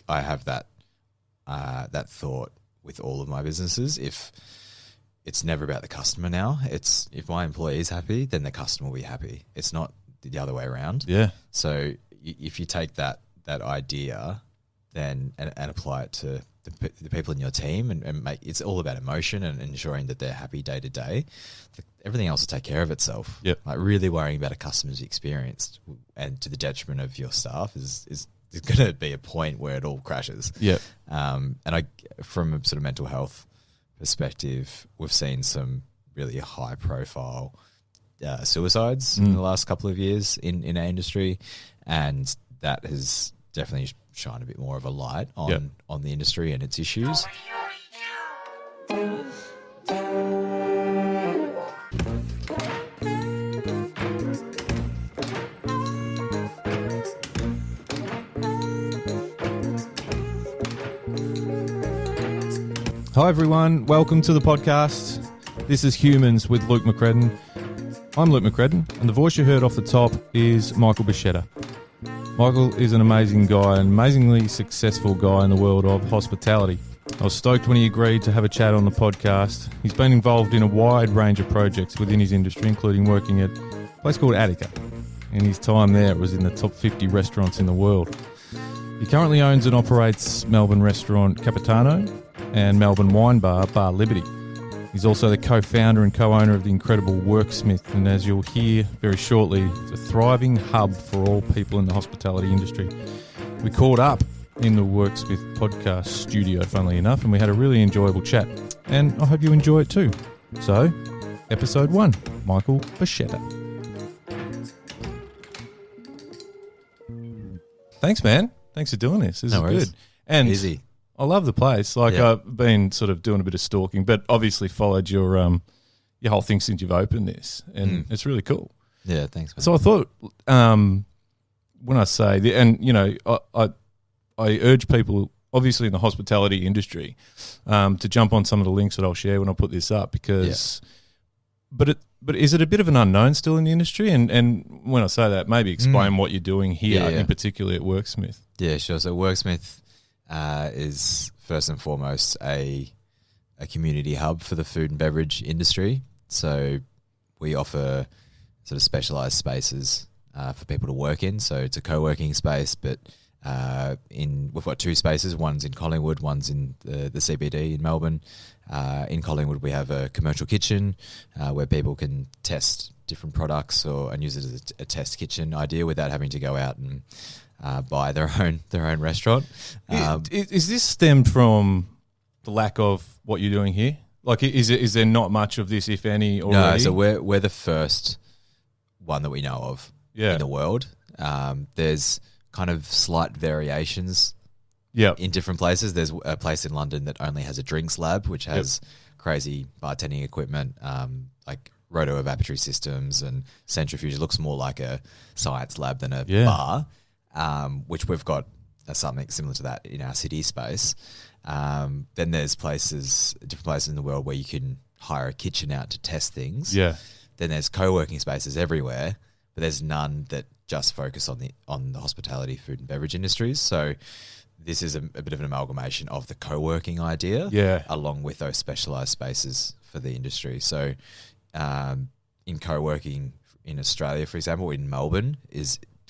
I have that thought with all of my businesses. If it's never about the customer now, it's if my employee is happy, then the customer will be happy. It's not the other way around. Yeah. So if you take that idea then and apply it to the people in your team and make it's all about emotion and ensuring that they're happy day to day, everything else will take care of itself. Yep. Like really worrying about a customer's experience and to the detriment of your staff is going to be a point where it all crashes. Yep. And from a sort of mental health perspective, we've seen some really high profile suicides in the last couple of years in our industry, and that has definitely shine a bit more of a light on the industry and its issues. Hi everyone, welcome to the podcast. This is Humans with Luke McCredden. I'm Luke McCredden, and the voice you heard off the top is Michael Bascetta. Michael is an amazing guy, an amazingly successful guy in the world of hospitality. I was stoked when he agreed to have a chat on the podcast. He's been involved in a wide range of projects within his industry, including working at a place called Attica. In his time there, it was in the top 50 restaurants in the world. He currently owns and operates Melbourne restaurant Capitano and Melbourne wine bar, Bar Liberty. He's also the co-founder and co-owner of the incredible Worksmith, and as you'll hear very shortly, it's a thriving hub for all people in the hospitality industry. We caught up in the Worksmith podcast studio, funnily enough, and we had a really enjoyable chat, and I hope you enjoy it too. So, episode 1, Michael Bascetta. Thanks, man. Thanks for doing this. This is good. And easy. I love the place. I've been sort of doing a bit of stalking, but obviously followed your whole thing since you've opened this, and it's really cool. Yeah, thanks, man. So I thought when I say, I urge people, obviously in the hospitality industry, to jump on some of the links that I'll share when I put this up, because, but is it a bit of an unknown still in the industry? And when I say that, maybe explain what you're doing here, in particular at Worksmith. Yeah, sure. So Worksmith is first and foremost a community hub for the food and beverage industry. So we offer sort of specialised spaces for people to work in. So it's a co-working space, but we've got 2 spaces. One's in Collingwood, one's in the CBD in Melbourne. In Collingwood, we have a commercial kitchen where people can test different products and use it as a test kitchen idea without having to go out and buy their own restaurant. Is this stemmed from the lack of what you're doing here? Like, is there not much of this, if any, already? No, so we're the first one that we know of in the world. There's kind of slight variations in different places. There's a place in London that only has a drinks lab, which has crazy bartending equipment, like roto-evaporatry systems and centrifuge. It looks more like a science lab than a bar. Which we've got something similar to that in our city space. Then there's different places in the world where you can hire a kitchen out to test things. Yeah. Then there's co-working spaces everywhere, but there's none that just focus on the hospitality, food and beverage industries. So this is a bit of an amalgamation of the co-working idea, along with those specialised spaces for the industry. So in co-working in Australia, for example, in Melbourne,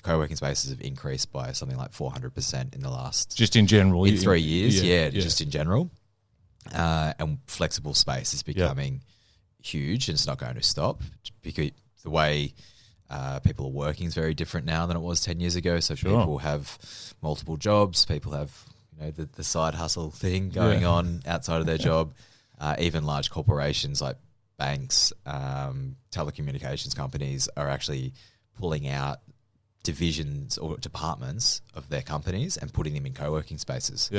co-working spaces have increased by something like 400% in the last... Just in general? In 3 years, just in general. And flexible space is becoming huge, and it's not going to stop, because the way people are working is very different now than it was 10 years ago. So people have multiple jobs, people have the side hustle thing going on outside of their job. Even large corporations like banks, telecommunications companies are actually pulling out divisions or departments of their companies and putting them in co-working spaces,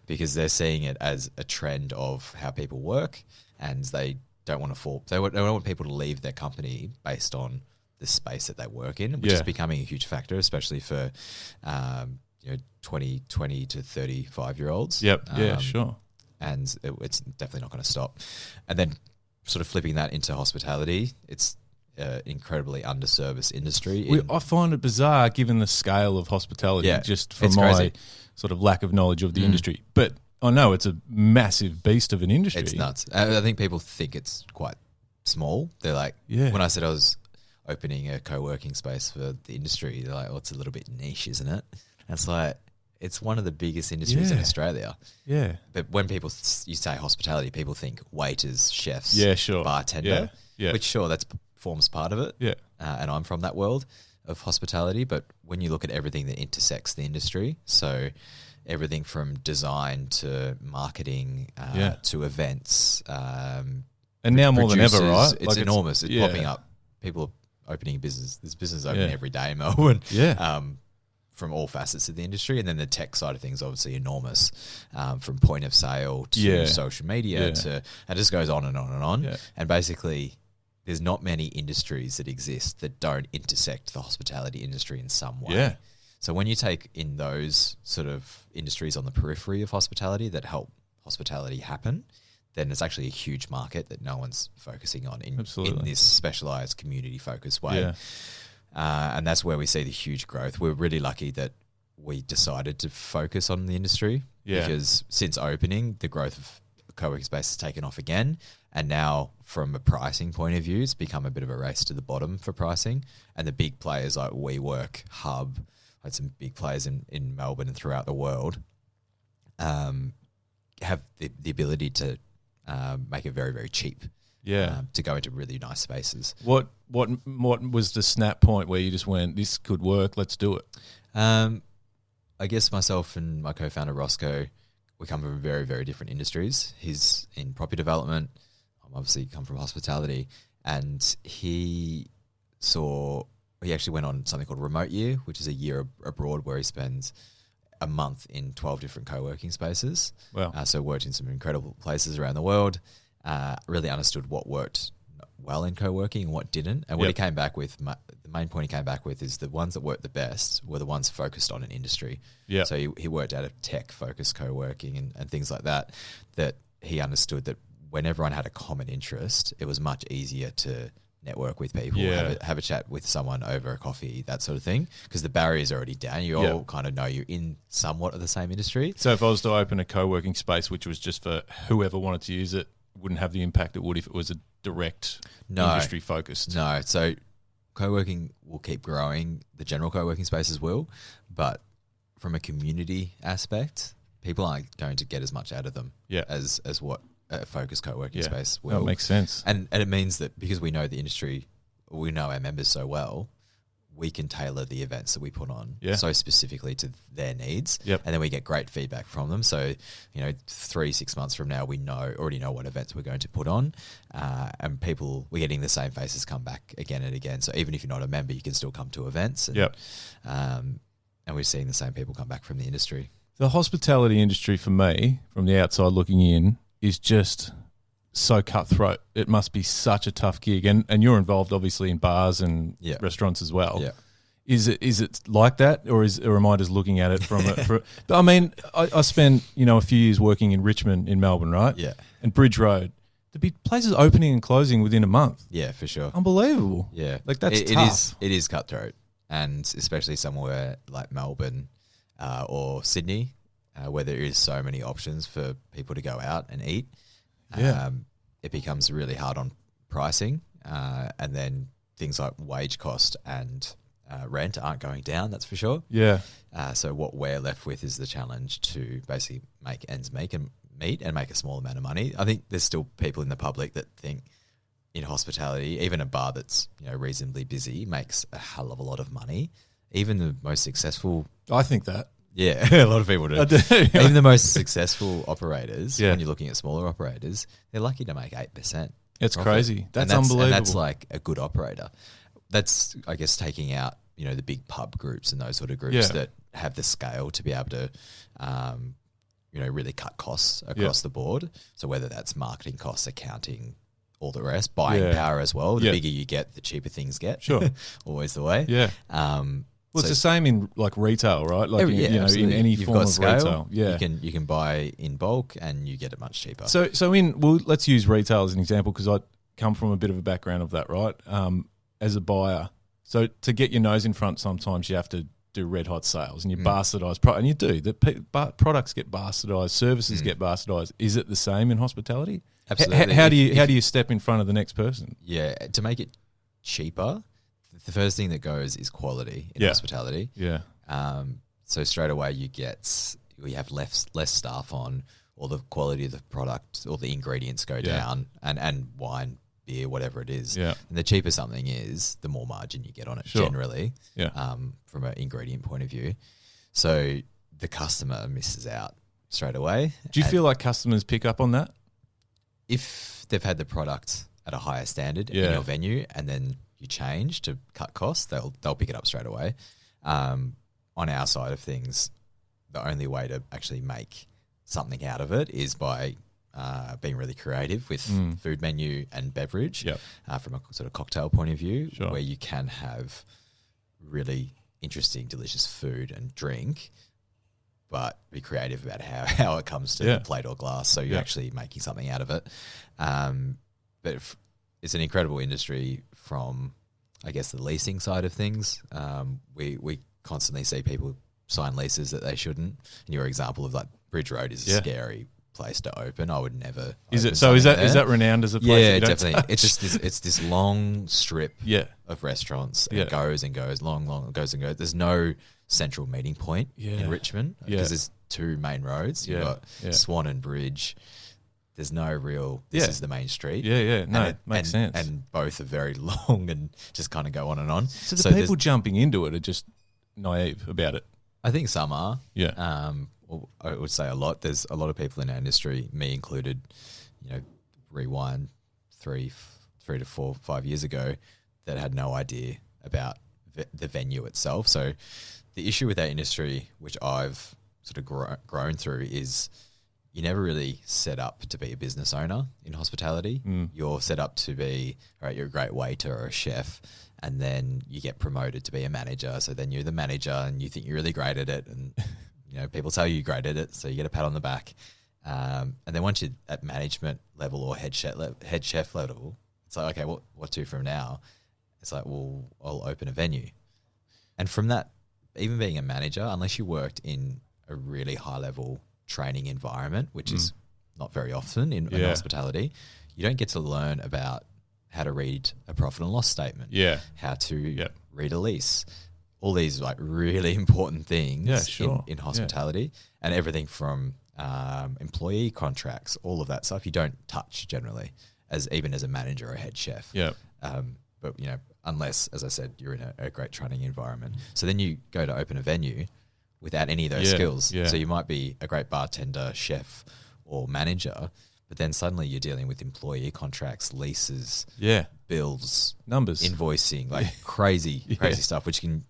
because they're seeing it as a trend of how people work, and they don't want people to leave their company based on the space that they work in, which is becoming a huge factor, especially for 20 to 35-year-olds. Sure. And it's definitely not going to stop. And then sort of flipping that into hospitality, it's incredibly underserviced industry. I find it bizarre given the scale of hospitality. Just from crazy. sort of lack of knowledge of the industry. But I know it's a massive beast of an industry. It's nuts. I think people think it's quite small. They're like, when I said I was opening a co-working space for the industry, they're like, oh, it's a little bit niche, isn't it? And it's like, it's one of the biggest industries in Australia. Yeah. But when you say hospitality, people think waiters, chefs, bartender, which sure, that forms part of it. Yeah. And I'm from that world of hospitality. But when you look at everything that intersects the industry, so everything from design to marketing to events. And now more than ever, right? It's enormous. It's popping up. People are opening a business. There's business opening every day in Melbourne. Yeah. From all facets of the industry. And then the tech side of things, obviously enormous, from point of sale to social media to, and it just goes on and on and on. Yeah. And basically there's not many industries that exist that don't intersect the hospitality industry in some way. Yeah. So when you take in those sort of industries on the periphery of hospitality that help hospitality happen, then it's actually a huge market that no one's focusing on in this specialized community focused way. Yeah. And that's where we see the huge growth. We're really lucky that we decided to focus on the industry because since opening, the growth of co-working space has taken off again. And now from a pricing point of view, it's become a bit of a race to the bottom for pricing. And the big players like WeWork, Hub, like some big players in Melbourne and throughout the world have the ability to make it very, very cheap. Yeah, to go into really nice spaces. What was the snap point where you just went, this could work, let's do it? I guess myself and my co-founder Roscoe, we come from very, very different industries. He's in property development. I'm obviously come from hospitality, and he actually went on something called Remote Year, which is a year abroad where he spends a month in 12 different co-working spaces. Wow! So worked in some incredible places around the world. Really understood what worked well in co-working and what didn't. And what he came back with, the main point he came back with is the ones that worked the best were the ones focused on an industry. Yeah. So he worked out of tech-focused co-working and things like that he understood that when everyone had a common interest, it was much easier to network with people, have a chat with someone over a coffee, that sort of thing, because the barrier's already down. You all kind of know you're in somewhat of the same industry. So if I was to open a co-working space, which was just for whoever wanted to use it, wouldn't have the impact it would if it was a direct industry focused. No. So co-working will keep growing. The general co-working spaces will, but from a community aspect, people aren't going to get as much out of them as what a focused co-working space will. That makes sense. And it means that because we know the industry, we know our members so well, we can tailor the events that we put on so specifically to their needs. Yep. And then we get great feedback from them. So, 3-6 months from now, we already know what events we're going to put on. And we're getting the same faces come back again and again. So even if you're not a member, you can still come to events. And, and we're seeing the same people come back from the industry. The hospitality industry for me, from the outside looking in, is just so cutthroat. It must be such a tough gig, and you're involved obviously in bars and restaurants as well. Yeah. Is it like that, or am I just looking at it from but I mean, I spent a few years working in Richmond in Melbourne, right? Yeah. And Bridge Road. There'd be places opening and closing within a month. Yeah, for sure. Unbelievable. Yeah. Like that's tough. It is cutthroat, and especially somewhere like Melbourne or Sydney, where there is so many options for people to go out and eat. It becomes really hard on pricing, and then things like wage cost and rent aren't going down, that's for sure. Yeah. So what we're left with is the challenge to basically make ends meet and make a small amount of money. I think there's still people in the public that think in hospitality, even a bar that's reasonably busy makes a hell of a lot of money. Even the most successful... I think that. Yeah, a lot of people do. I do. Even the most successful operators, when you're looking at smaller operators, they're lucky to make 8%. It's crazy. That's unbelievable. And that's like a good operator. That's, I guess, taking out, the big pub groups and those sort of groups that have the scale to be able to, really cut costs across the board. So whether that's marketing costs, accounting, all the rest, buying power as well. The bigger you get, the cheaper things get. Sure. Always the way. Yeah. Well, it's the same in like retail, right? Like in any form of retail. Yeah, you can buy in bulk and you get it much cheaper. So let's use retail as an example because I come from a bit of a background of that, right? As a buyer, so to get your nose in front, sometimes you have to do red hot sales and you bastardise and you do. Products get bastardised, services get bastardised. Is it the same in hospitality? Absolutely. How do you step in front of the next person? Yeah, to make it cheaper, the first thing that goes is quality in hospitality. Yeah. So straight away you have less staff on, or the quality of the product or the ingredients go down, and wine, beer, whatever it is. Yeah. And the cheaper something is, the more margin you get on it generally. Yeah. From an ingredient point of view. So the customer misses out straight away. Do you feel like customers pick up on that? If they've had the product at a higher standard in your venue and then you change to cut costs, they'll pick it up straight away. On our side of things, the only way to actually make something out of it is by being really creative with food menu and beverage from a sort of cocktail point of view, where you can have really interesting, delicious food and drink, but be creative about how it comes to the plate or glass. So you're actually making something out of it. But it's an incredible industry from, I guess, the leasing side of things. We constantly see people sign leases that they shouldn't. And your example of like Bridge Road is a scary place to open. I would never. Is it so? Is that renowned as a place? Yeah, definitely. It's just this long strip of restaurants. It goes and goes, long goes and goes. There's no central meeting point in Richmond because there's two main roads. You've got Swan and Bridge. There's no real, this is the main street. Yeah. No, it makes sense. And both are very long and just kind of go on and on. So the people jumping into it are just naive about it. I think some are. Yeah. Well, I would say a lot. There's a lot of people in our industry, me included, rewind 3 to 4, 5 years ago, that had no idea about the venue itself. So the issue with our industry, which I've sort of grown through, is you're never really set up to be a business owner in hospitality. You're set up to be, all right, you're a great waiter or a chef, and then you get promoted to be a manager. So then you're the manager and you think you're really great at it, and people tell you you're great at it, so you get a pat on the back. And then once you're at management level or head chef level, it's like, okay, what to from now? It's like, well, I'll open a venue. And from that, even being a manager, unless you worked in a really high level training environment, which is not very often in hospitality, you don't get to learn about how to read a profit and loss statement, how to read a lease, all these like really important things in hospitality, and everything from employee contracts, all of that stuff you don't touch generally, even as a manager or a head chef. But unless, as I said, you're in a great training environment. So then you go to open a venue without any of those skills. So you might be a great bartender, chef, or manager, but then suddenly you're dealing with employee contracts, leases, bills, numbers, invoicing, like crazy stuff, which can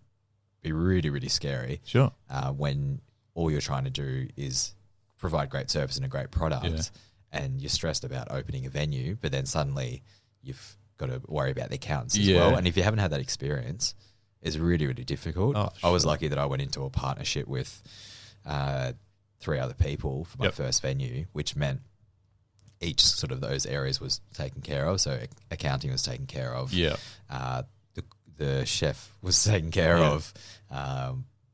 be really, really scary. Sure. When all you're trying to do is provide great service and a great product, and you're stressed about opening a venue, but then suddenly you've got to worry about the accountants as well. And if you haven't had that experience, it's really, really difficult. I was lucky that I went into a partnership with 3 other people for my first venue, which meant each sort of those areas was taken care of. So accounting was taken care of. The chef was taken care of.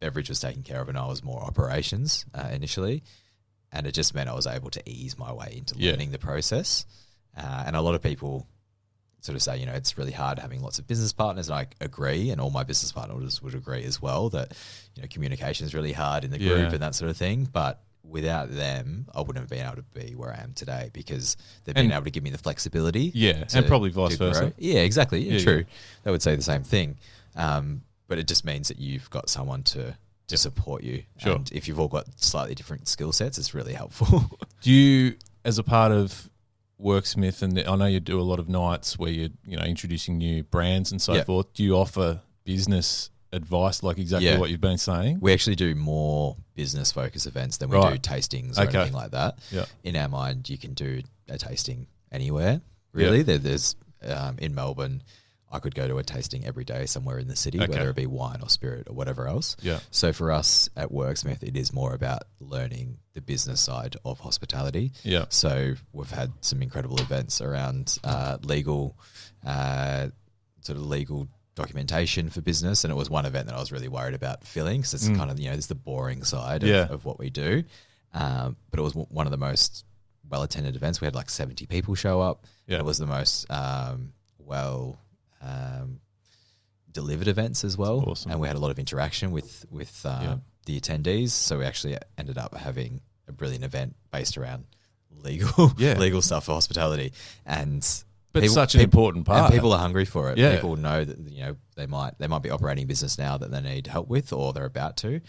Beverage was taken care of, and I was more operations initially. And it just meant I was able to ease my way into learning the process. And a lot of people sort of say, it's really hard having lots of business partners, and I agree, and all my business partners would agree as well that, communication is really hard in the group and that sort of thing. But without them, I wouldn't have been able to be where I am today, because they've been able to give me the flexibility. And probably vice versa. Yeah, exactly. True. They would say the same thing. But it just means that you've got someone to support you. Sure. And if you've all got slightly different skill sets, it's really helpful. Do you, as a part of Worksmith, and I know you do a lot of nights where you're introducing new brands and so forth, do you offer business advice, like exactly what you've been saying? We actually do more business focused events than we do tastings or anything like that. In our mind, you can do a tasting anywhere, really. There's in Melbourne, I could go to a tasting every day somewhere in the city, whether it be wine or spirit or whatever else. So for us at Worksmith, it is more about learning the business side of hospitality. So we've had some incredible events around legal documentation for business, and it was one event that I was really worried about filling because it's kind of, it's the boring side of what we do. But it was one of the most well-attended events. We had like 70 people show up. Yeah. It was the most delivered events as well. Awesome. And we had a lot of interaction with the attendees. So we actually ended up having a brilliant event based around legal stuff for hospitality. But it's such an important part. And people are hungry for it. Yeah. People know that they might be operating a business now that they need help with, or they're about to.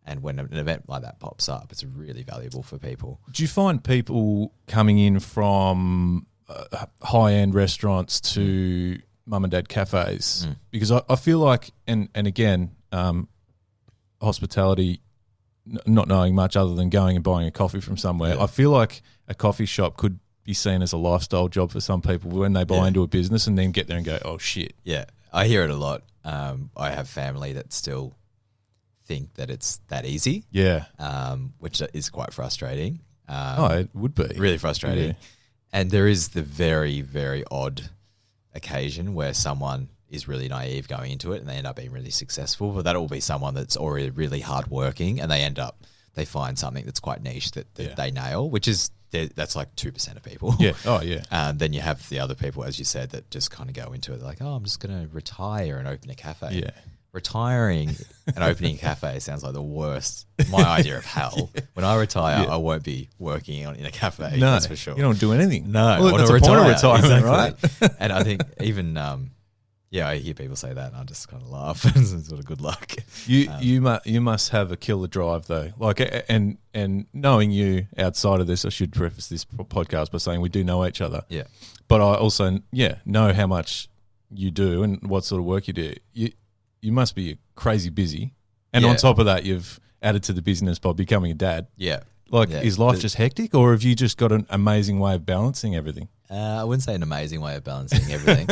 And when an event like that pops up, it's really valuable for people. Do you find people coming in from high-end restaurants to mum and dad cafes? Because I feel like, and again, hospitality, not knowing much other than going and buying a coffee from somewhere, I feel like a coffee shop could be seen as a lifestyle job for some people when they buy into a business and then get there and go, oh, shit. Yeah, I hear it a lot. I have family that still think that it's that easy. Yeah. Which is quite frustrating. It would be. Really frustrating. Yeah. And there is the very, very odd occasion where someone is really naive going into it and they end up being really successful. But that will be someone that's already really hardworking and they find something that's quite niche that they nail, which is, that's like 2% of people. Yeah. Oh, yeah. Then you have the other people, as you said, that just kind of go into it like, I'm just going to retire and open a cafe. Yeah. Retiring and opening a cafe sounds like the worst. My idea of hell. Yeah. When I retire, I won't be working in a cafe. No, that's for sure. You don't do anything. No, well, that's the point of retirement, right? And I think even I hear people say that, and I just kind of laugh. It's sort of good luck. You must have a killer drive though. Like, and knowing you outside of this, I should preface this podcast by saying we do know each other. Yeah, but I also know how much you do and what sort of work you do. You must be crazy busy. And on top of that, you've added to the business by becoming a dad. Yeah. Is life just hectic, or have you just got an amazing way of balancing everything? I wouldn't say an amazing way of balancing everything.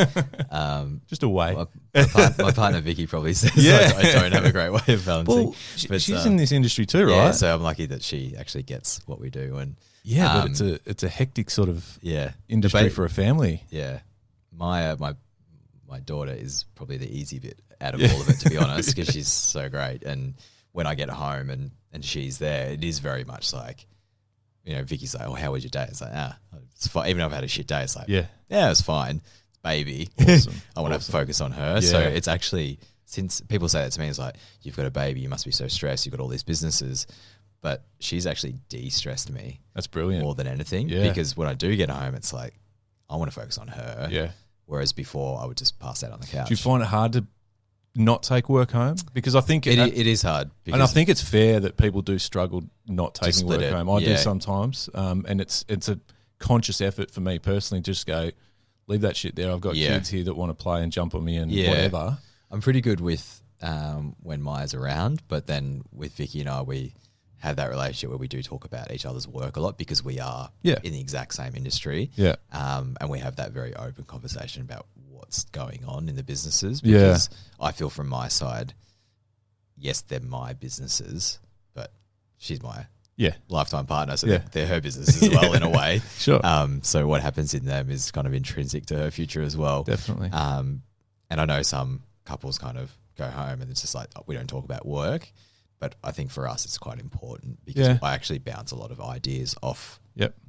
Just a way. My partner Vicky probably says I don't have a great way of balancing. Well, she's in this industry too, right? Yeah, so I'm lucky that she actually gets what we do. And but it's a hectic sort of industry for a family. Yeah. My daughter is probably the easy bit out of all of it, to be honest, because she's so great. And when I get home and she's there, it is very much like, Vicky's like, oh, how was your day? It's like, it's fine. Even if I've had a shit day, it's like, yeah, it's fine. It's baby. Awesome. I want to focus on her. Yeah. So it's actually, since people say that to me, it's like, you've got a baby, you must be so stressed, you've got all these businesses. But she's actually de-stressed me. That's brilliant. More than anything. Yeah. Because when I do get home, it's like, I want to focus on her. Yeah. Whereas before, I would just pass out on the couch. Do you find it hard to not take work home? Because I think it is hard. And I think it's fair that people do struggle not taking work home. I do sometimes. And it's a conscious effort for me personally, just go, leave that shit there. I've got kids here that want to play and jump on me and whatever. I'm pretty good with when Maya's around, but then with Vicky and I, we have that relationship where we do talk about each other's work a lot because we are in the exact same industry. Yeah. And we have that very open conversation about what's going on in the businesses because I feel from my side, yes, they're my businesses, but she's my lifetime partner, so they're her businesses as well in a way. Sure. So what happens in them is kind of intrinsic to her future as well. Definitely. And I know some couples kind of go home and it's just like, we don't talk about work. But I think for us, it's quite important because I actually bounce a lot of ideas off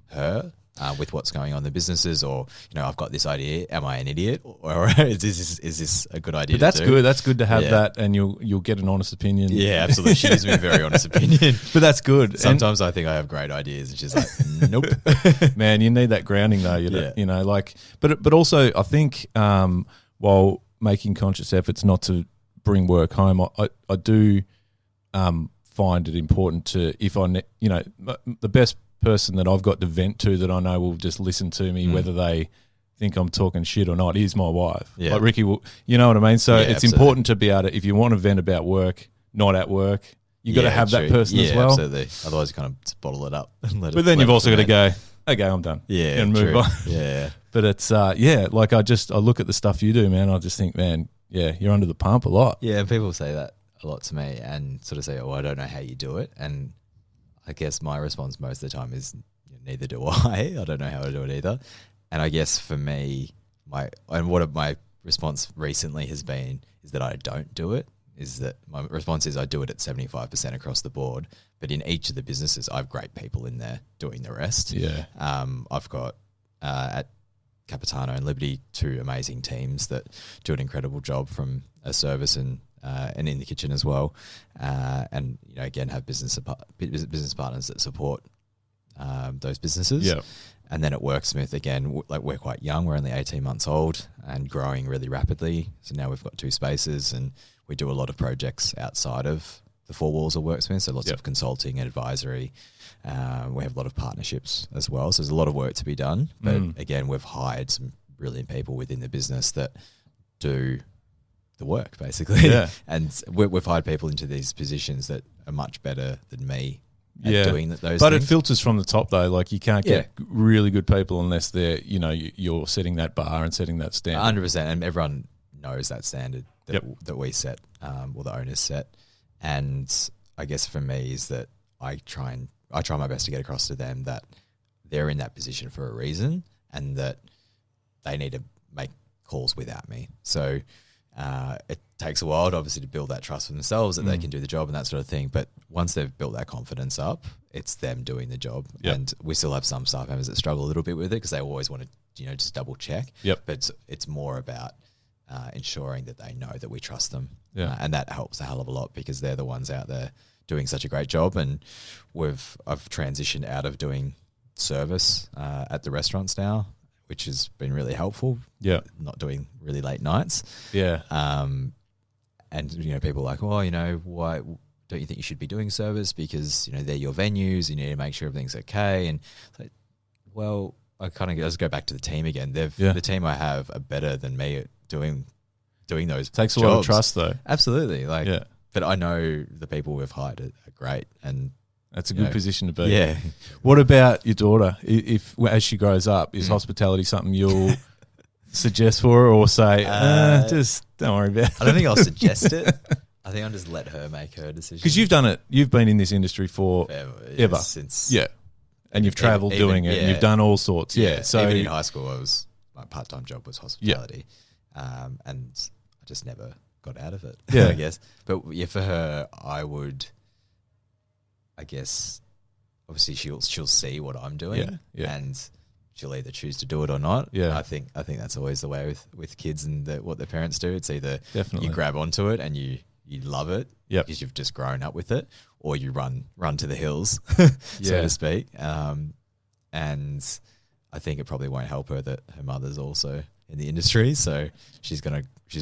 her with what's going on in the businesses, or I've got this idea. Am I an idiot, or is this a good idea? But that's good. That's good to have that, and you'll get an honest opinion. Yeah, absolutely. She gives me a very honest opinion, but that's good. Sometimes I think I have great ideas, and she's like, "Nope." Man, you need that grounding though. But also I think while making conscious efforts not to bring work home, I do. Find it important to, if the best person that I've got to vent to that I know will just listen to me, whether they think I'm talking shit or not, is my wife. Yeah. Like Ricky will, you know what I mean? So it's important to be able to, if you want to vent about work, not at work, you got to have that person as well. Absolutely. Otherwise you kind of just bottle it up and let it. But then you've also got to go, okay, I'm done. Yeah. And move on. Yeah. But it's, like I look at the stuff you do, man, I just think, man, you're under the pump a lot. Yeah. People say that a lot to me and sort of say, I don't know how you do it. And I guess my response most of the time is, neither do I. I don't know how to do it either. And I guess for me, one of my response recently is that I don't do it. My response is I do it at 75% across the board, but in each of the businesses, I have great people in there doing the rest. Yeah. I've got at Capitano and Liberty 2 amazing teams that do an incredible job from a service and in the kitchen as well, and again have business partners that support those businesses. Yeah. And then at Worksmith, again, we're quite young. We're only 18 months old and growing really rapidly. So now we've got 2 spaces and we do a lot of projects outside of the 4 walls of Worksmith. So lots of consulting and advisory. We have a lot of partnerships as well. So there's a lot of work to be done. But again, we've hired some brilliant people within the business that do the work, basically. Yeah. And we've hired people into these positions that are much better than me. Doing those but things. It filters from the top though. Like you can't get really good people unless they're you're setting that bar and setting that standard. 100%, and everyone knows that standard that we set, or the owners set. And I guess for me is that I try my best to get across to them that they're in that position for a reason and that they need to make calls without me. So it takes a while, obviously, to build that trust for themselves that they can do the job and that sort of thing. But once they've built that confidence up, it's them doing the job. Yep. And we still have some staff members that struggle a little bit with it because they always want to, just double check. Yep. But it's more about ensuring that they know that we trust them. Yeah. And that helps a hell of a lot because they're the ones out there doing such a great job. And I've transitioned out of doing service at the restaurants now, which has been really helpful. Yeah. Not doing really late nights. Yeah. And, people are like, why don't you think you should be doing service? Because, they're your venues. You need to make sure everything's okay. And it's like, well, I kind of let's go back to the team again. The team I have are better than me at doing those Takes jobs. A lot of trust though. Absolutely. But I know the people we've hired are great. And that's a good position to be. Yeah. What about your daughter? If as she grows up, is hospitality something you'll suggest for her or say, just don't worry about it? I don't think I'll suggest it. I think I'll just let her make her decision. Because you've done it. You've been in this industry for ever. Since and you've travelled doing it. And you've done all sorts. Yeah. So even in high school, my part-time job was hospitality, and I just never got out of it. Yeah, I guess. But for her, I guess obviously she'll see what I'm doing, and she'll either choose to do it or not. Yeah, I think that's always the way with kids and what their parents do. It's either Definitely. you grab onto it and you love it because you've just grown up with it, or you run to the hills, so to speak. And I think it probably won't help her that her mother's also in the industry, so she's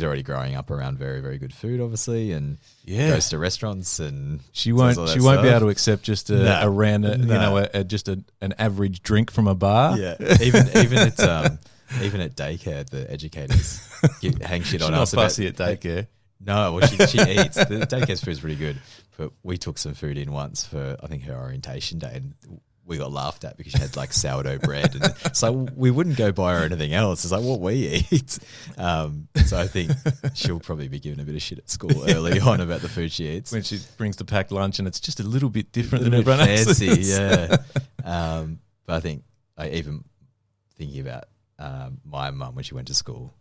already growing up around very, very good food, obviously, and goes to restaurants, and she won't be able to accept just an average drink from a bar. Yeah, even at daycare, the educators hang shit on us. She's not fussy at daycare. No, well, she eats. The daycare's food's pretty good, but we took some food in once for I think her orientation day, and we got laughed at because she had like sourdough bread, and so we wouldn't go buy her anything else. It's like what we eat. So I think she'll probably be given a bit of shit at school early on about the food she eats when she brings the packed lunch, and it's just a little bit different than everyone else's. Fancy, yeah. But I think even thinking about my mum when she went to school,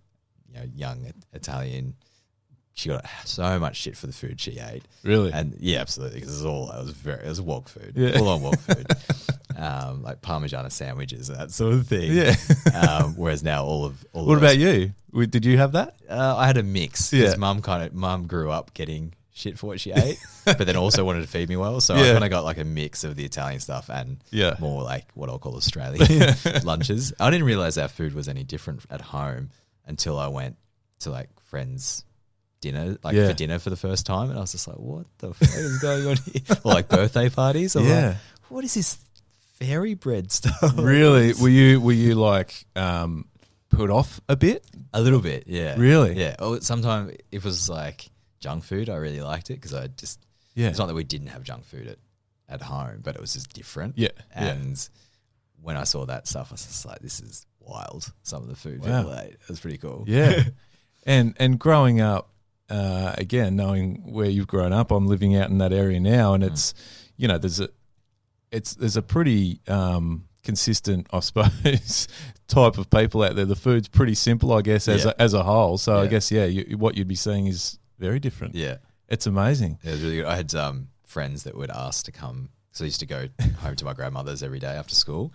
young Italian. She got so much shit for the food she ate. Really? And yeah, absolutely. Because it was wok food. Yeah. Full on wok food. Like Parmigiana sandwiches and that sort of thing. Yeah. Whereas now What about you? Did you have that? I had a mix. Because mum grew up getting shit for what she ate, but then also wanted to feed me well. So I kind of got like a mix of the Italian stuff and more like what I'll call Australian lunches. I didn't realize our food was any different at home until I went to like friends' dinner, for dinner for the first time, and I was just like, what the fuck is going on here? Or like birthday parties. I'm like, what is this fairy bread stuff? Really? Were you like put off a bit? A little bit, yeah. Really? Yeah. Oh, sometimes if it was like junk food, I really liked it because it's not that we didn't have junk food at home, but it was just different. Yeah. And when I saw that stuff, I was just like, this is wild. Some of the food people ate. It was pretty cool. Yeah. And growing up, again, knowing where you've grown up, I'm living out in that area now, and it's, there's a pretty consistent, I suppose, type of people out there. The food's pretty simple, I guess, as a whole. So I guess, what you'd be seeing is very different. Yeah. It's amazing. Yeah, it was really good. I had friends that would ask to come. So I used to go home to my grandmother's every day after school.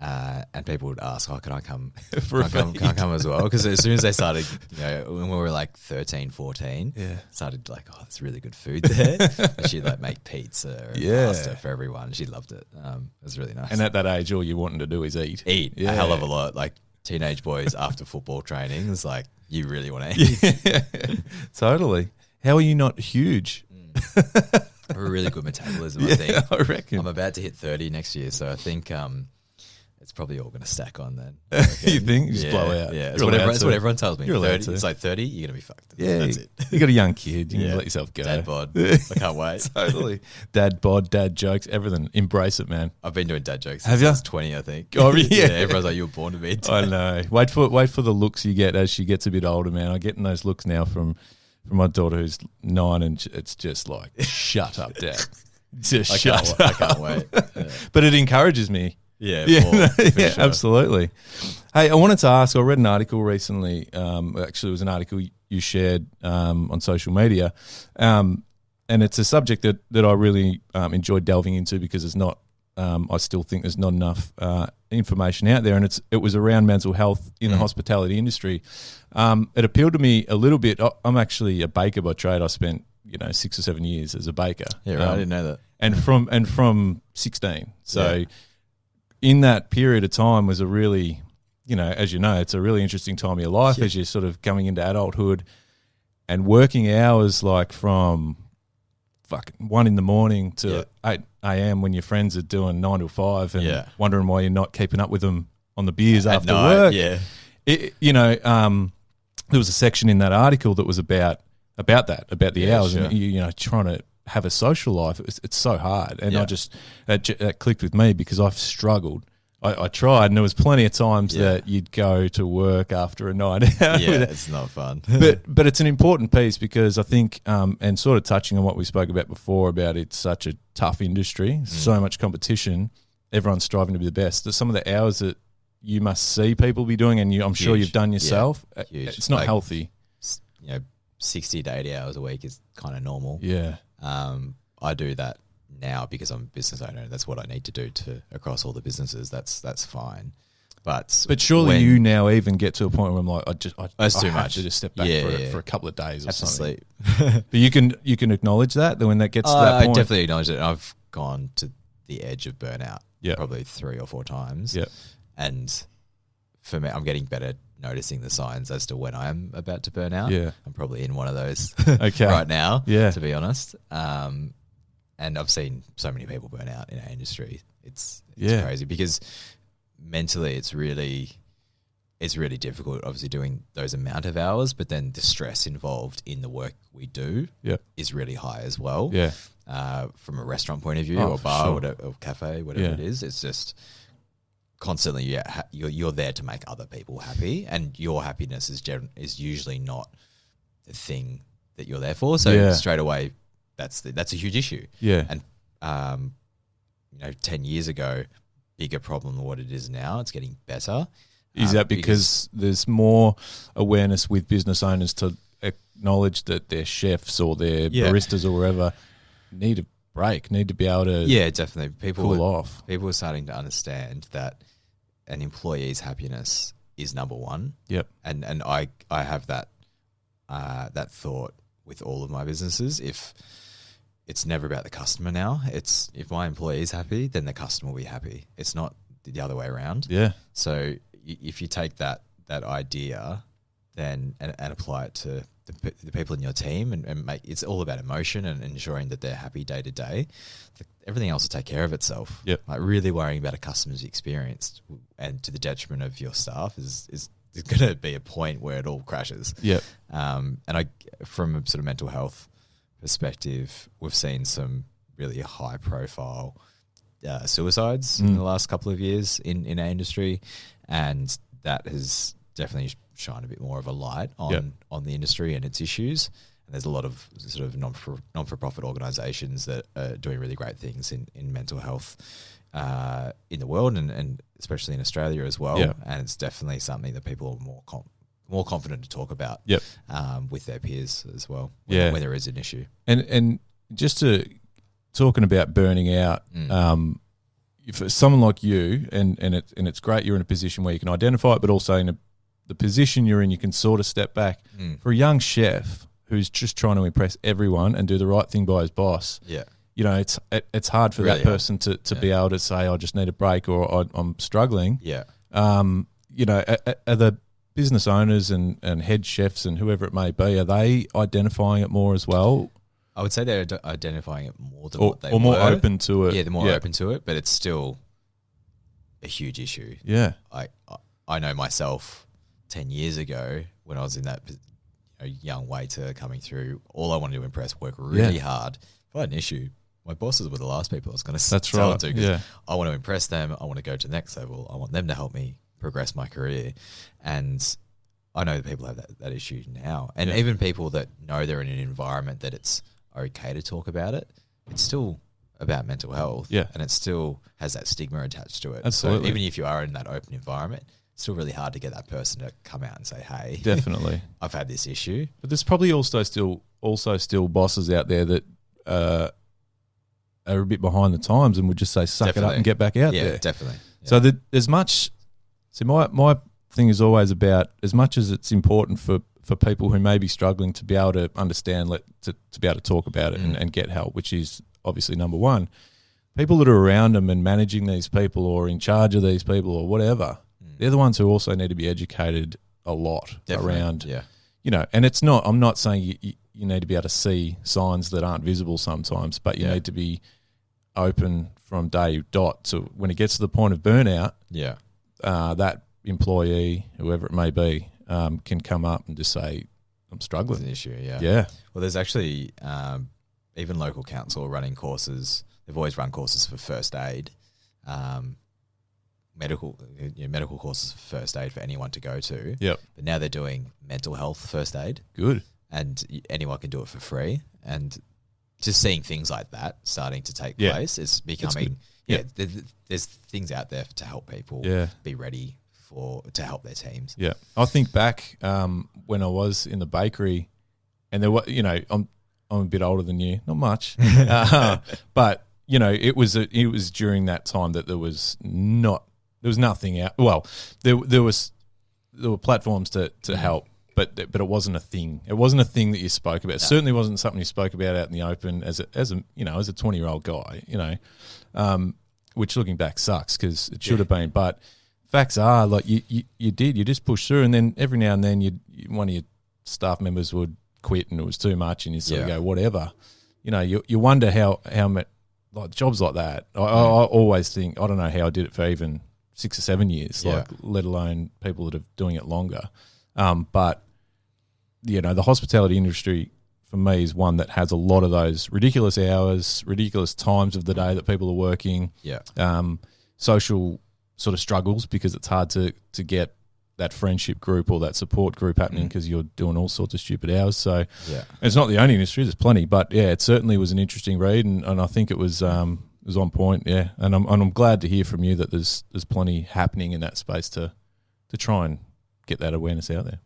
And people would ask, can I come? Can I come as well? Because as soon as they started, when we were like 13, 14, started like, there's really good food there. And she'd like make pizza and pasta for everyone. She loved it. It was really nice. And at that age, all you wanting to do is eat. A hell of a lot. Like teenage boys after football training, it's like, you really want to eat. Yeah, totally. How are you not huge? I have a really good metabolism, I think. I reckon. I'm about to hit 30 next year, so I think it's probably all going to stack on then. You think? Just blow out. Yeah, that's what everyone tells me. You're 30, it's like 30, you're going to be fucked. Yeah, that's it. You got a young kid. You can let yourself go. Dad bod. I can't wait. Totally. Dad bod, dad jokes, everything. Embrace it, man. I've been doing dad jokes since I was 20, I think. Oh, yeah. Everyone's like, you were born to be a dad. I know. Wait for the looks you get as she gets a bit older, man. I'm getting those looks now from my daughter who's 9, and it's just like, shut up, Dad. Just shut up. I can't wait. Yeah. But it encourages me. Yeah, sure. Absolutely. Hey, I wanted to ask, I read an article recently, actually it was an article you shared on social media, and it's a subject that I really enjoyed delving into because it's not, I still think there's not enough information out there, and it was around mental health in the hospitality industry. It appealed to me a little bit. I'm actually a baker by trade. I spent 6 or 7 years as a baker. Yeah, right. I didn't know that. And from 16. So in that period of time was a really, as you know, it's a really interesting time of your life as you're sort of coming into adulthood, and working hours like from 1 a.m. to 8 a.m. when your friends are doing 9 to 5 and wondering why you're not keeping up with them on the beers after work. Yeah. There was a section in that article that was about the hours and trying to have a social life. It's so hard, and that clicked with me because I've struggled. I tried, and there was plenty of times that you'd go to work after a night out. Yeah, it's not fun. but it's an important piece because I think, and sort of touching on what we spoke about before about it's such a tough industry, so much competition, everyone's striving to be the best. There's some of the hours that you must see people be doing, and I'm sure you've done yourself. Huge. It's not healthy. 60 to 80 hours a week is kind of normal. Yeah. I do that now because I'm a business owner. That's what I need to do across all the businesses. That's fine. But surely you now even get to a point where I'm like, that's too have much to just step back for a couple of days or something. Sleep. But you can acknowledge that when that gets to that point. I definitely acknowledge it. I've gone to the edge of burnout probably 3 or 4 times. Yeah. And for me, I'm getting better noticing the signs as to when I'm about to burn out. Yeah. I'm probably in one of those right now, to be honest. And I've seen so many people burn out in our industry. It's crazy because mentally it's really difficult, obviously, doing those amount of hours, but then the stress involved in the work we do is really high as well. Yeah. From a restaurant point of view or bar or cafe, whatever it is, it's just constantly you're there to make other people happy, and your happiness is usually not the thing that you're there for. So straight away, that's a huge issue. Yeah. And 10 years ago, bigger problem than what it is now. It's getting better. Is that because there's more awareness with business owners to acknowledge that their chefs or their baristas or wherever need a break, need to be able to definitely cool off. People are starting to understand that an employee's happiness is number one. Yep. And I have that thought with all of my businesses. If it's never about the customer now, it's if my employee is happy, then the customer will be happy. It's not the other way around. Yeah. So if you take that idea then and apply it to the people in your team and make it's all about emotion and ensuring that they're happy day to day, everything else will take care of itself. Yep. Like really worrying about a customer's experience and to the detriment of your staff is going to be a point where it all crashes. Yep. And from a sort of mental health perspective, we've seen some really high profile suicides in the last couple of years in our industry, and that has definitely shine a bit more of a light on the industry and its issues. And there's a lot of sort of non-for-profit organisations that are doing really great things in mental health in the world and especially in Australia as well. Yeah. And it's definitely something that people are more confident to talk about with their peers as well when there is an issue. And just talking about burning out, for someone like you, and it's great you're in a position where you can identify it, but also in the position you're in, you can sort of step back. For a young chef who's just trying to impress everyone and do the right thing by his boss, you know, it's hard for that person to be able to say, I just need a break or I'm struggling. Yeah. You know, are the business owners and head chefs and whoever it may be, are they identifying it more as well? I would say they're identifying it more than what they were. Or more open to it. Yeah, they're more open to it, but it's still a huge issue. Yeah. I know myself 10 years ago when I was in that young waiter coming through, all I wanted to impress, work really hard. If I had an issue, my bosses were the last people I was going to tell them to, because I want to impress them. I want to go to the next level. I want them to help me progress my career. And I know that people have that issue now. And even people that know they're in an environment that it's okay to talk about it, it's still about mental health. Yeah. And it still has that stigma attached to it. Absolutely. So even if you are in that open environment, it's still really hard to get that person to come out and say, hey, definitely, I've had this issue. But there's probably also still bosses out there that are a bit behind the times and would just say, suck it up and get back out there. Yeah, definitely. Yeah. So there's much. See, my thing is always about, as much as it's important for people who may be struggling to be able to understand, to be able to talk about it and get help, which is obviously number one. People that are around them and managing these people or in charge of these people or whatever, they're the ones who also need to be educated a lot around. Yeah. You know, and it's not. I'm not saying you need to be able to see signs that aren't visible sometimes, but you need to be open from day dot. So when it gets to the point of burnout, that employee, whoever it may be, can come up and just say, I'm struggling. It's an issue, Yeah. Well, there's actually even local council running courses. They've always run courses for first aid, medical courses for first aid for anyone to go to. Yep. But now they're doing mental health first aid. Good. And anyone can do it for free. And just seeing things like that starting to take place, it's becoming there's things out there to help people be ready to help their teams. Yeah. I think back when I was in the bakery, and there were, you know, I'm a bit older than you, not much, but you know, it was during that time that there was nothing out. Well, there were platforms to help, but it wasn't a thing. It wasn't a thing that you spoke about. It certainly wasn't something you spoke about out in the open as a 20-year-old guy, you know, which looking back sucks because it should have been. But facts are, like, you just pushed through, and then every now and then one of your staff members would quit and it was too much, and you sort of go, whatever. You know, you wonder how like jobs like that. I always think, I don't know how I did it for even 6 or 7 years, like, let alone people that are doing it longer. But you know, the hospitality industry for me is one that has a lot of those ridiculous hours, ridiculous times of the day that people are working. Social sort of struggles because it's hard to get that friendship group or that support group happening because you're doing all sorts of stupid hours. So it's not the only industry, there's plenty, but it certainly was an interesting read, and I think it was on point. And I'm glad to hear from you that there's plenty happening in that space to try and get that awareness out there.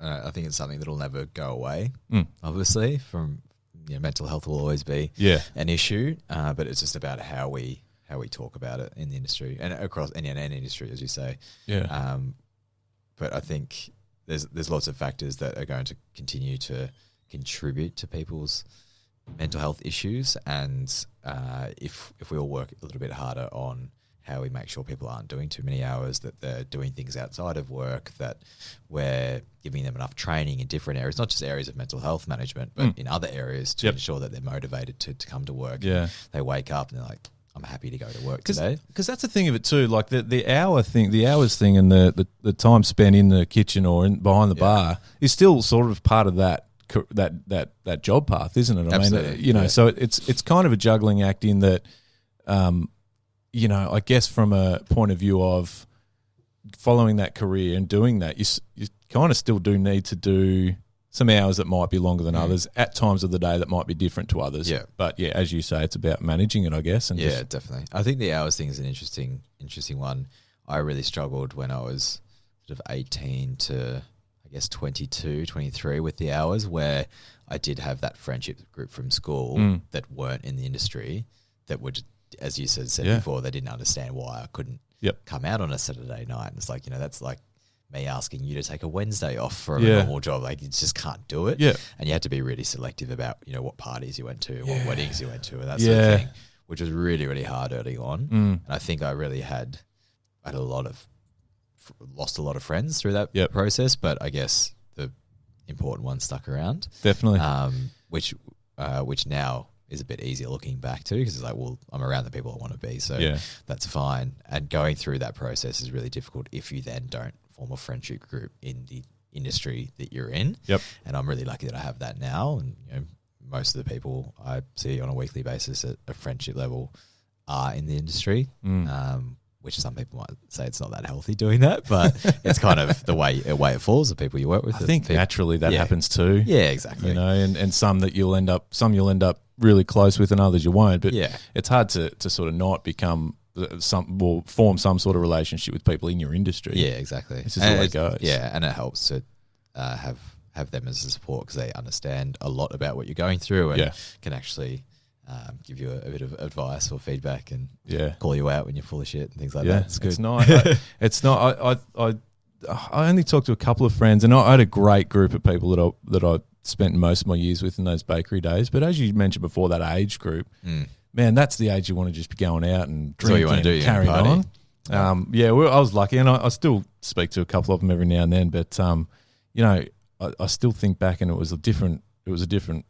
I think it's something that'll never go away. Obviously, from mental health will always be an issue, but it's just about how we talk about it in the industry and across any industry, as you say. But I think there's lots of factors that are going to continue to contribute to people's mental health issues, and if we all work a little bit harder on how we make sure people aren't doing too many hours, that they're doing things outside of work, that we're giving them enough training in different areas, not just areas of mental health management, but in other areas to ensure that they're motivated to come to work. They wake up and they're like, I'm happy to go to work today. Because that's the thing of it too, like the hours thing and the time spent in the kitchen or behind the bar is still sort of part of that job path, isn't it? Absolutely. I mean, so it's kind of a juggling act in that, I guess from a point of view of following that career and doing that, you kind of still do need to do some hours that might be longer than others at times of the day that might be different to others. Yeah. But yeah, as you say, it's about managing it, I guess. And definitely. I think the hours thing is an interesting one. I really struggled when I was sort of 18 to, I guess, 22, 23 with the hours, where I did have that friendship group from school that weren't in the industry, that would, as you said before, they didn't understand why I couldn't come out on a Saturday night. And it's like, that's like me asking you to take a Wednesday off for a normal job. Like, you just can't do it. Yeah. And you had to be really selective about, what parties you went to, what weddings you went to, and that sort of thing, which was really, really hard early on. And I think I really had lost a lot of friends through that process, but I guess the important ones stuck around. Definitely. Which now is a bit easier looking back to, because it's like, well, I'm around the people I want to be, so that's fine. And going through that process is really difficult if you then don't form a friendship group in the industry that you're in. Yep. And I'm really lucky that I have that now. And most of the people I see on a weekly basis at a friendship level are in the industry. Which some people might say it's not that healthy doing that, but it's kind of the way it falls, the people you work with. I think naturally that happens too. Yeah, exactly. And some that you'll end up really close with and others you won't. But it's hard to sort of not become form some sort of relationship with people in your industry. Yeah, exactly. This is the way it goes. Yeah, and it helps to have them as a support, because they understand a lot about what you're going through and can actually give you a bit of advice or feedback and call you out when you're full of shit and things like that. It's good. It's nice. It's not. I only talked to a couple of friends, and I had a great group of people that I spent most of my years with in those bakery days. But as you mentioned before, that age group, man, that's the age you want to just be going out and drinking and carrying on. I was lucky, and I still speak to a couple of them every now and then. But I still think back, and it was a different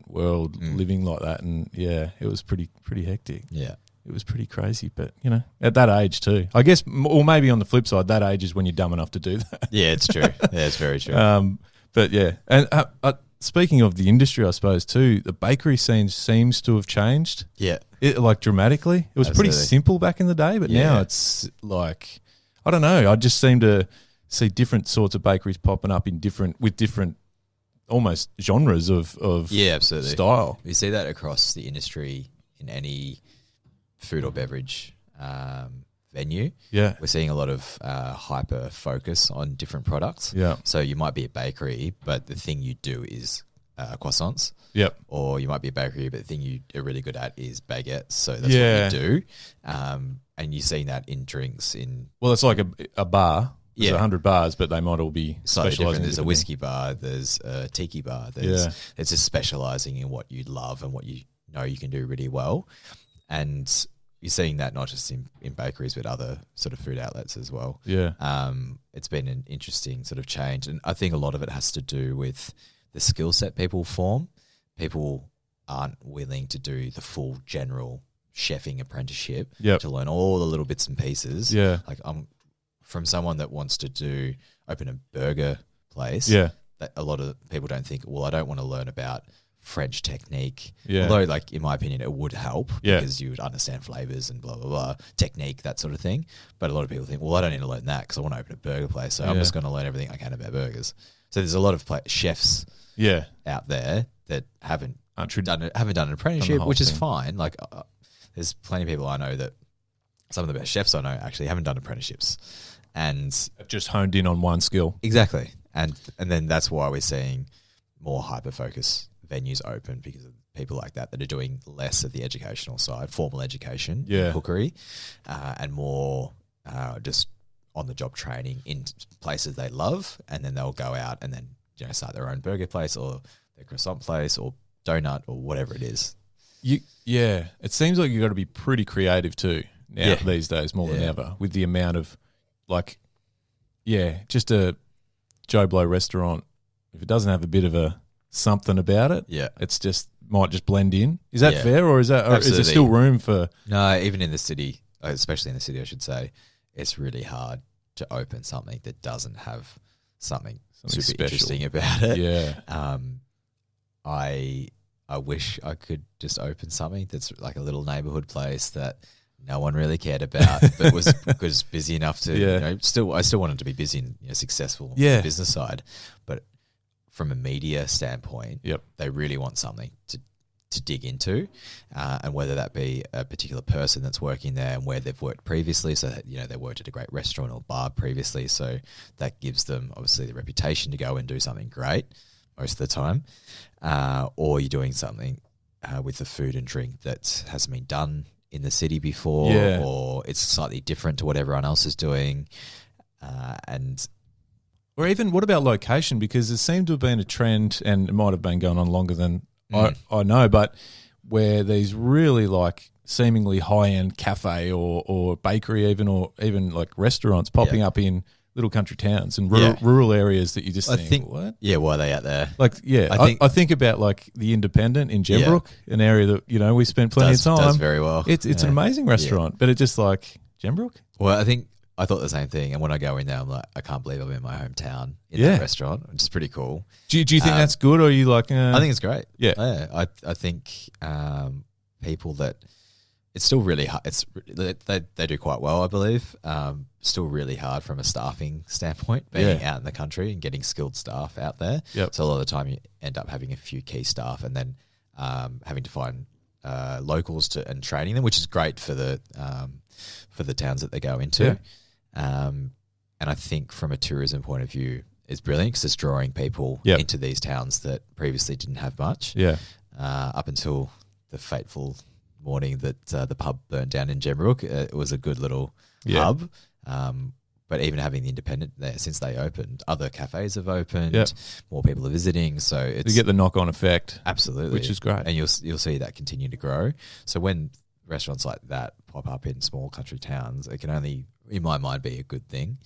world living like that, and it was pretty hectic. Yeah, it was pretty crazy. But at that age too, I guess, or maybe on the flip side, that age is when you're dumb enough to do that. Yeah, it's true. Yeah, it's very true. But yeah, and speaking of the industry, I suppose too, the bakery scene seems to have changed. Yeah, like dramatically. It was pretty simple back in the day, but now it's like, I don't know. I just seem to see different sorts of bakeries popping up with different almost genres of absolutely style. We see that across the industry in any food or beverage venue. Yeah, we're seeing a lot of hyper focus on different products. Yeah, so you might be a bakery, but the thing you do is croissants. Yep. Or you might be a bakery, but the thing you are really good at is baguettes. So that's what you do. And you're seeing that in drinks. It's like a bar. There's 100 bars, but they might all be slightly specialising. There's a whiskey bar, there's a tiki bar, it's just specialising in what you love and what you know you can do really well. And you're seeing that not just in bakeries, but other sort of food outlets as well. Yeah. It's been an interesting sort of change. And I think a lot of it has to do with the skill set people form. People aren't willing to do the full general chefing apprenticeship to learn all the little bits and pieces. Yeah. Like from someone that wants to open a burger place, that a lot of people don't think, well, I don't want to learn about French technique. Yeah. Although, like, in my opinion, it would help because you would understand flavors and blah, blah, blah, technique, that sort of thing. But a lot of people think, well, I don't need to learn that because I want to open a burger place. So I'm just going to learn everything I can about burgers. So there's a lot of chefs out there that haven't done an apprenticeship, which is fine. Like, there's plenty of people I know that some of the best chefs I know actually haven't done apprenticeships. And just honed in on one skill. Exactly. And then that's why we're seeing more hyper-focus venues open, because of people like that are doing less of the educational side, formal education, cookery, and more just on-the-job training in places they love, and then they'll go out and then start their own burger place or their croissant place or donut or whatever it is. It seems like you've got to be pretty creative too now these days, more than ever, with the amount of just a Joe Blow restaurant. If it doesn't have a bit of a something about it, it's might just blend in. Is that fair, or is there still room for? No, even in the city, especially in the city, I should say, it's really hard to open something that doesn't have something super special, interesting about it. Yeah. I wish I could just open something that's like a little neighborhood place that no one really cared about, but was busy enough to, I still wanted to be busy and successful on the business side. But from a media standpoint, they really want something to dig into, and whether that be a particular person that's working there and where they've worked previously. So that, they worked at a great restaurant or bar previously, so that gives them obviously the reputation to go and do something great most of the time, or you're doing something with the food and drink that hasn't been done in the city before, or it's slightly different to what everyone else is doing, or even what about location? Because there seemed to have been a trend, and it might have been going on longer than I know, but where these really like seemingly high-end cafe or bakery or even like restaurants popping up in little country towns and rural areas that you just think, what? Yeah, why are they out there? Like, I think about like the Independent in Gembrook, an area that, we spent plenty of time. Does very well. It's an amazing restaurant, but it's just like, Gembrook? Well, I thought the same thing, and when I go in there, I'm like, I can't believe I'm in my hometown in that restaurant, which is pretty cool. Do you think that's good, or are you like? I think it's great. Yeah. I think people that it's still really hard. They do quite well, I believe. Still really hard from a staffing standpoint, being out in the country and getting skilled staff out there. Yep. So a lot of the time you end up having a few key staff, and then having to find locals and training them, which is great for the towns that they go into. Yeah. And I think from a tourism point of view, it's brilliant because it's drawing people into these towns that previously didn't have much. Yeah. Up until the fateful morning that the pub burnt down in Gembrook, it was a good little hub. But even having the Independent there, since they opened, other cafes have opened, more people are visiting. So you get the knock-on effect. Absolutely. Which is great. And you'll see that continue to grow. So when restaurants like that pop up in small country towns, it can only, in my mind, be a good thing.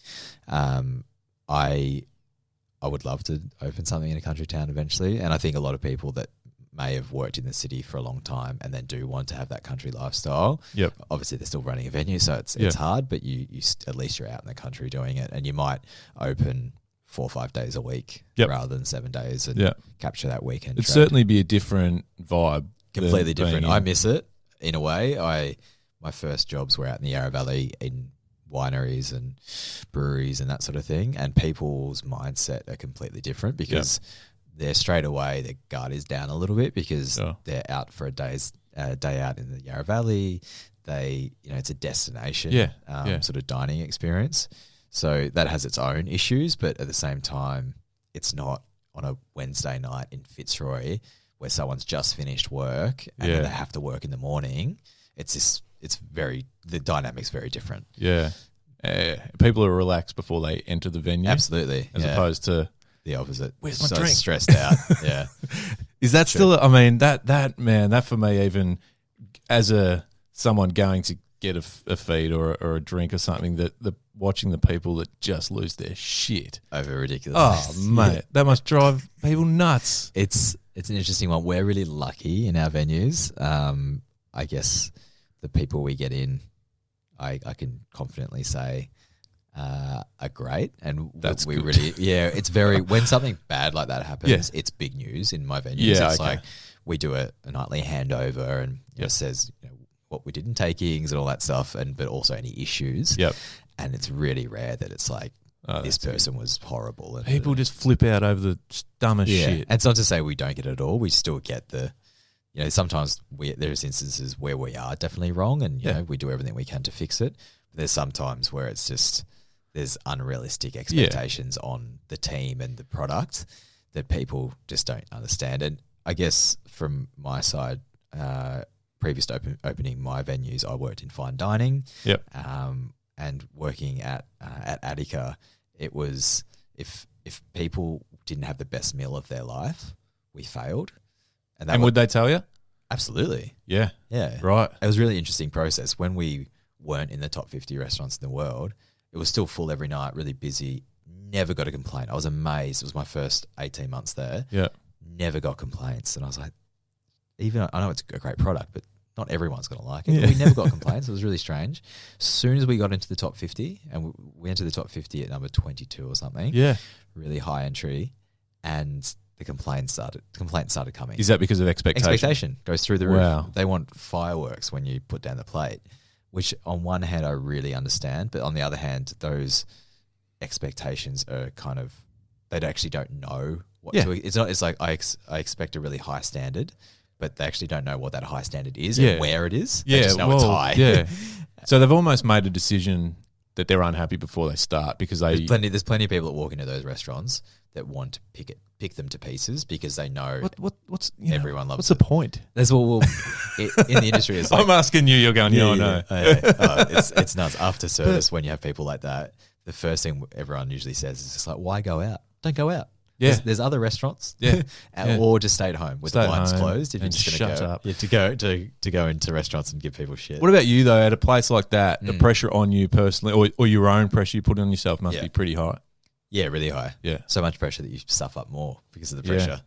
I would love to open something in a country town eventually, and I think a lot of people that may have worked in the city for a long time and then do want to have that country lifestyle. Yep. Obviously, they're still running a venue, so it's hard, but you at least you're out in the country doing it, and you might open 4 or 5 days a week rather than 7 days and capture that weekend. It'd certainly be a different vibe. Completely different. I miss it in a way. My first jobs were out in the Yarra Valley in wineries and breweries and that sort of thing, and people's mindset are completely different because they're straight away, their guard is down a little bit because they're out for a day out in the Yarra Valley. It's a destination sort of dining experience. So that has its own issues, but at the same time, it's not on a Wednesday night in Fitzroy where someone's just finished work and then they have to work in the morning. The dynamic's very different. Yeah. People are relaxed before they enter the venue. Absolutely. As opposed to the opposite. Where's my drink? Stressed out. Yeah. Is that still, that for me, even as someone going to get a feed or a drink or something, that watching the people that just lose their shit over ridiculous. Oh, mate, that must drive people nuts. It's an interesting one. We're really lucky in our venues. I guess the people we get in, I can confidently say are great, and that's we good. Really it's very when something bad like that happens, it's big news in my venues. It's like we do a nightly handover and it says what we did in takings and all that stuff, but also any issues. Yep. And it's really rare that it's like this person was horrible. And people just flip out over the dumbest shit. And it's not to say we don't get it at all. We still get sometimes there's instances where we are definitely wrong, and we do everything we can to fix it. But there's some times where it's just there's unrealistic expectations on the team and the product that people just don't understand. And I guess from my side, previous to opening my venues, I worked in fine dining. Yep. And working at Attica, it was if people didn't have the best meal of their life, we failed. And would they tell you? Absolutely. Yeah. Yeah. Right. It was a really interesting process. When we weren't in the top 50 restaurants in the world, it was still full every night, really busy, never got a complaint. I was amazed. It was my first 18 months there. Yeah. Never got complaints. And I was like, I know it's a great product, but not everyone's going to like it. But we never got complaints. It was really strange. As soon as we got into the top 50, and we entered the top 50 at number 22 or something. Yeah. Really high entry. And the complaints started coming. Is that because of expectation? Expectation goes through the roof. Wow. They want fireworks when you put down the plate, which on one hand I really understand, but on the other hand, those expectations are kind of, they actually don't know what to, it's not. It's like I expect a really high standard, but they actually don't know what that high standard is and where it is. They just know it's high. Yeah. So they've almost made a decision that they're unhappy before they start because there's plenty of people that walk into those restaurants that want to pick them to pieces because they know what's everyone loves. What's the point? That's what in the industry. It's like, I'm asking you. You're going. I know. It's nuts. After service, when you have people like that, the first thing everyone usually says is just like, "Why go out? Don't go out." Yeah, there's other restaurants. Yeah, or just stay at home with the blinds closed. If you're just going to go up. Yeah, to go into restaurants and give people shit. What about you though? At a place like that, the pressure on you personally, or your own pressure you put on yourself must be pretty high. Yeah, really high. Yeah, so much pressure that you stuff up more because of the pressure.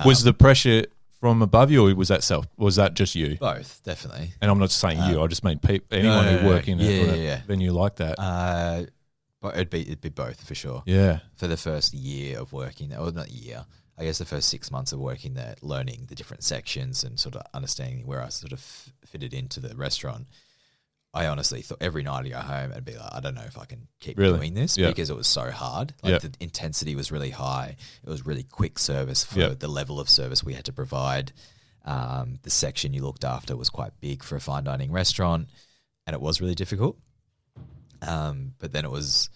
Was the pressure from above you, or was that just you? Both, definitely. And I'm not saying you. I just mean anyone who work in a venue like that. But it'd be both for sure. Yeah. For the first year of working there, or not year, I guess the first 6 months of working there, learning the different sections and sort of understanding where I sort of fitted into the restaurant, I honestly thought every night I go home and be like, I don't know if I can keep doing this because it was so hard. Like the intensity was really high. It was really quick service for the level of service we had to provide. The section you looked after was quite big for a fine dining restaurant, and it was really difficult. But then it was,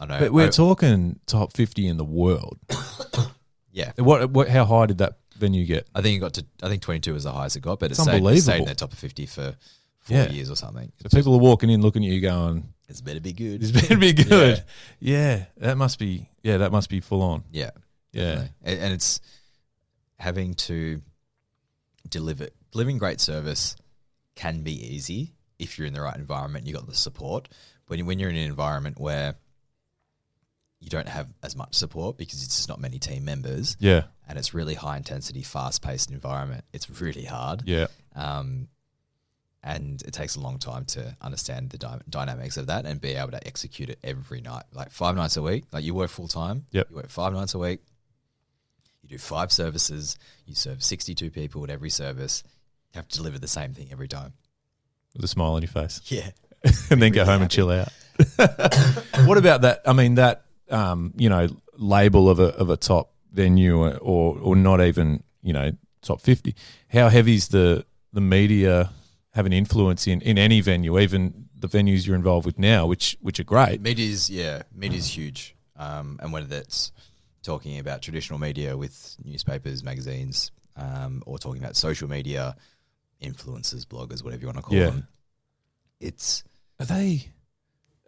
I don't know. But we're talking top 50 in the world. Yeah. What? How high did that venue get? I think 22 was the highest it got, but it stayed in the top 50 for 4 years or something. So people are walking in looking at you going, "It's better be good. It's better be good." Yeah. That must be full on. Yeah. Yeah. Definitely. And it's having to delivering great service can be easy if you're in the right environment, you got the support. But when you're in an environment where you don't have as much support because it's just not many team members, and it's really high intensity, fast paced environment, it's really hard. Yeah. And it takes a long time to understand the dynamics of that and be able to execute it every night, like 5 nights a week. Like you work full time, you work 5 nights a week, you do 5 services, you serve 62 people at every service, you have to deliver the same thing every time. With a smile on your face. Yeah. And then go home and chill out. What about that? I mean, that, label of a top venue or not even, top 50. How heavy is the media have an influence in any venue, even the venues you're involved with now, which are great? Media's huge. And whether that's talking about traditional media with newspapers, magazines, or talking about social media, influencers, bloggers, whatever you want to call them. Are they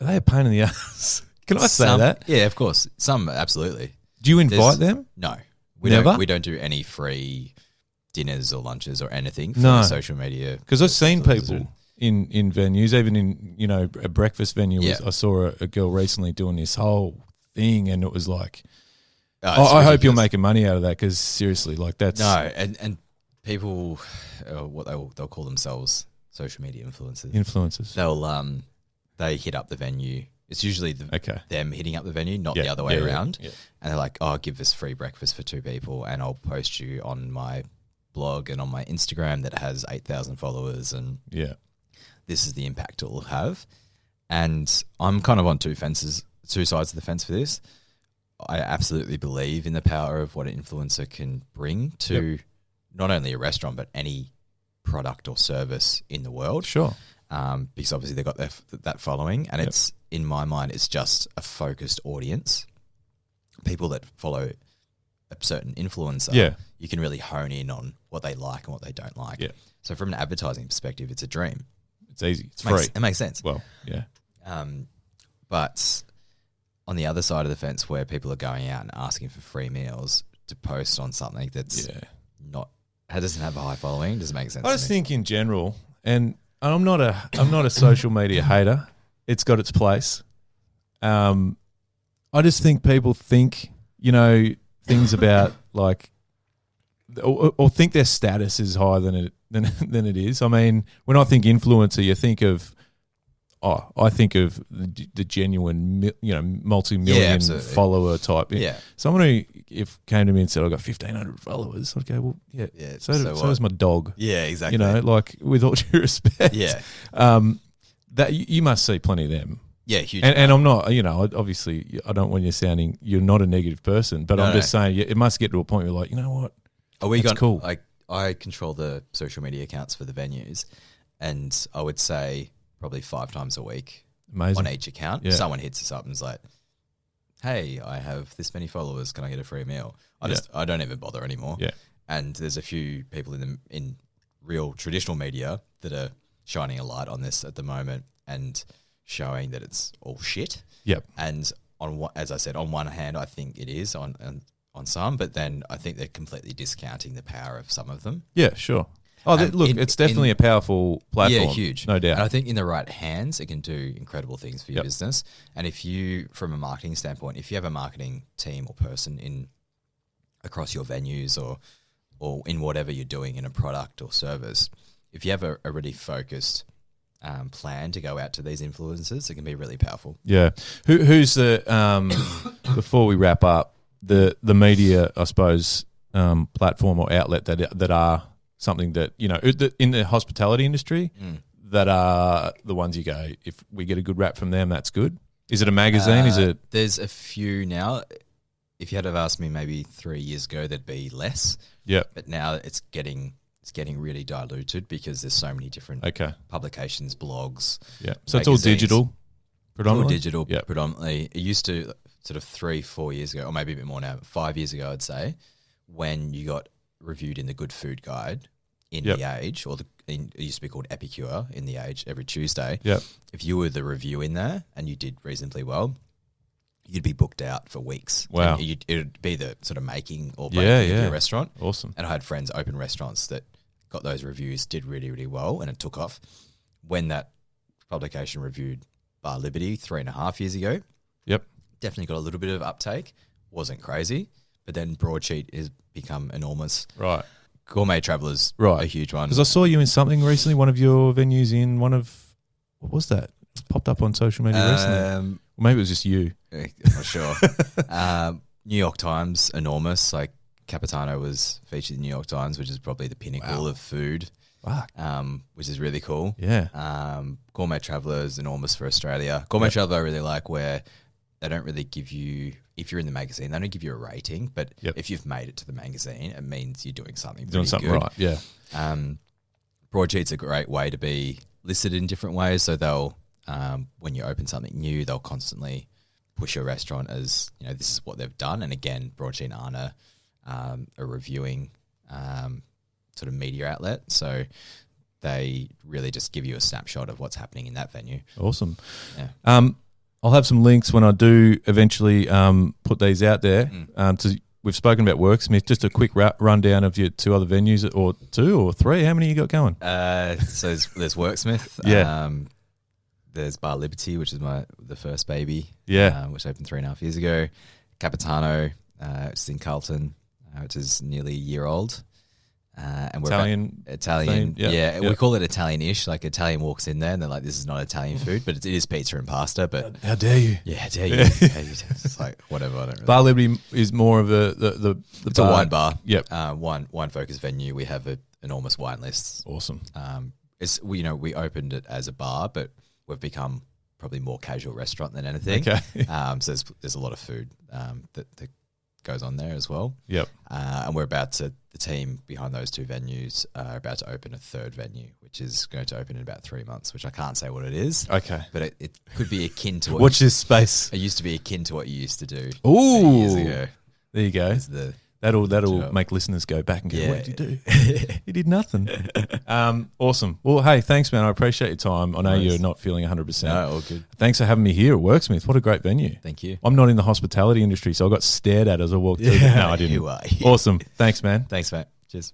a pain in the ass? Can I say that? Yeah, of course. Some, absolutely. Do you invite them? No. We don't do any free dinners or lunches or anything for social media. Because I've seen people in venues, even in, a breakfast venue. I saw a girl recently doing this whole thing, and it was like, I hope you're making money out of that, because seriously, like that's... No, and people, they'll call themselves social media influencers. They hit up the venue. It's usually them hitting up the venue, not the other way around. Yeah. And they're like, "Oh, give us free breakfast for 2 people, and I'll post you on my blog and on my Instagram that has 8,000 followers, and this is the impact it will have." And I'm kind of on two sides of the fence for this. I absolutely believe in the power of what an influencer can bring to not only a restaurant but any product or service in the world. Sure. Because obviously they've got that following, and it's, in my mind, it's just a focused audience. People that follow a certain influencer, you can really hone in on what they like and what they don't like. Yeah. So from an advertising perspective, it's a dream. It's easy. It's free. It makes sense. Well, yeah. But on the other side of the fence, where people are going out and asking for free meals to post on something that's doesn't have a high following, doesn't make sense. I just think in general, and I'm not a social media hater. It's got its place. I just think people think, things about like, or think their status is higher than it is. I mean, when I think influencer, you think of, I think of the genuine, multi-million follower type. Yeah. Someone who came to me and said, "I've got 1,500 followers," I'd go, "Well, so does my dog." Yeah, exactly. Like with all due respect. Yeah. That you must see plenty of them. Yeah, huge. And I'm not, obviously, I don't want you sounding, you're not a negative person, but I'm just saying it must get to a point where you're like, you know what? That's cool. I control the social media accounts for the venues, and I would say probably 5 times a week on each account. Someone hits us up and is like, hey, I have this many followers. Can I get a free meal? I don't even bother anymore. Yeah. And there's a few people in real traditional media that are shining a light on this at the moment and showing that it's all shit. Yep. And as I said, on one hand, I think it is on some, but then I think they're completely discounting the power of some of them. Yeah, sure. Oh, it's definitely a powerful platform. Yeah, huge. No doubt. And I think in the right hands, it can do incredible things for your business. And if you, from a marketing standpoint, if you have a marketing team or person across your venues or in whatever you're doing in a product or service, if you have a really focused plan to go out to these influencers, it can be really powerful. Yeah. Who's the, before we wrap up, the media, I suppose, platform or outlet that are something that, in the hospitality industry, that are the ones you go, if we get a good rap from them, that's good? Is it a magazine? Is it? There's a few now. If you had have asked me maybe 3 years ago, there'd be less. Yeah. But now it's getting really diluted because there's so many different publications, blogs. Yeah. So it's all digital predominantly? It's all digital predominantly. It used to sort of 3-4 years ago, or maybe a bit more now, 5 years ago, I'd say, when you got reviewed in the Good Food Guide in The Age, or it used to be called Epicure in The Age every Tuesday. Yep. If you were the review in there and you did reasonably well, you'd be booked out for weeks. Wow. And it'd be the sort of making or breaking of your restaurant. Awesome. And I had friends open restaurants that got those reviews, did really, really well, and it took off. When that publication reviewed Bar Liberty 3.5 years ago, definitely got a little bit of uptake. Wasn't crazy, but then Broadsheet has become enormous. Right. Gourmet Travelers, a huge one. Because I saw you in something recently, one of your venues in one of, what was that? It popped up on social media recently. Or maybe it was just you. I'm not sure. New York Times, enormous. Like Capitano was featured in New York Times, which is probably the pinnacle of food. Which is really cool. Yeah. Gourmet Travelers, enormous for Australia. Gourmet Traveller I really like, where they don't really give you, if you're in the magazine, they don't give you a rating, but if you've made it to the magazine, it means you're doing something good. Right, yeah. Broadsheet's a great way to be listed in different ways. So they'll, when you open something new, they'll constantly push your restaurant as, this is what they've done. And again, Broadsheet aren't a reviewing sort of media outlet. So they really just give you a snapshot of what's happening in that venue. Awesome. Yeah. I'll have some links when I do eventually put these out there. We've spoken about Worksmith. Just a quick rundown of your 2 other venues, or 2 or 3. How many you got going? So there's Worksmith. Yeah. There's Bar Liberty, which is the first baby. Yeah. Which opened 3.5 years ago. Capitano, which is in Carlton, which is nearly a year old. And we're Italian. We call it Italian-ish. Like Italian walks in there and they're like, "This is not Italian food," but it is pizza and pasta. But how dare you? Yeah, how dare you? It's like whatever. I don't really. Bar Liberty is more of the it's bar. A wine bar. Yep. Wine focused venue. We have an enormous wine list. Awesome. We opened it as a bar, but we've become probably more casual restaurant than anything. Okay. So there's a lot of food that goes on there as well. Yep. And the team behind those 2 venues are about to open a 3rd venue, which is going to open in about 3 months, which I can't say what it is. Okay. But it could be akin to what... Watch this space. It used to be akin to what you used to do. Ooh. Years ago. There you go. That'll make listeners go back and go, what did you do? You did nothing. Awesome. Well, hey, thanks, man. I appreciate your time. I know you're not feeling 100%. No, all good. Thanks for having me here at Worksmith. What a great venue. Thank you. I'm not in the hospitality industry, so I got stared at as I walked through. No, I didn't. You are. Awesome. Thanks, man. Thanks, mate. Cheers.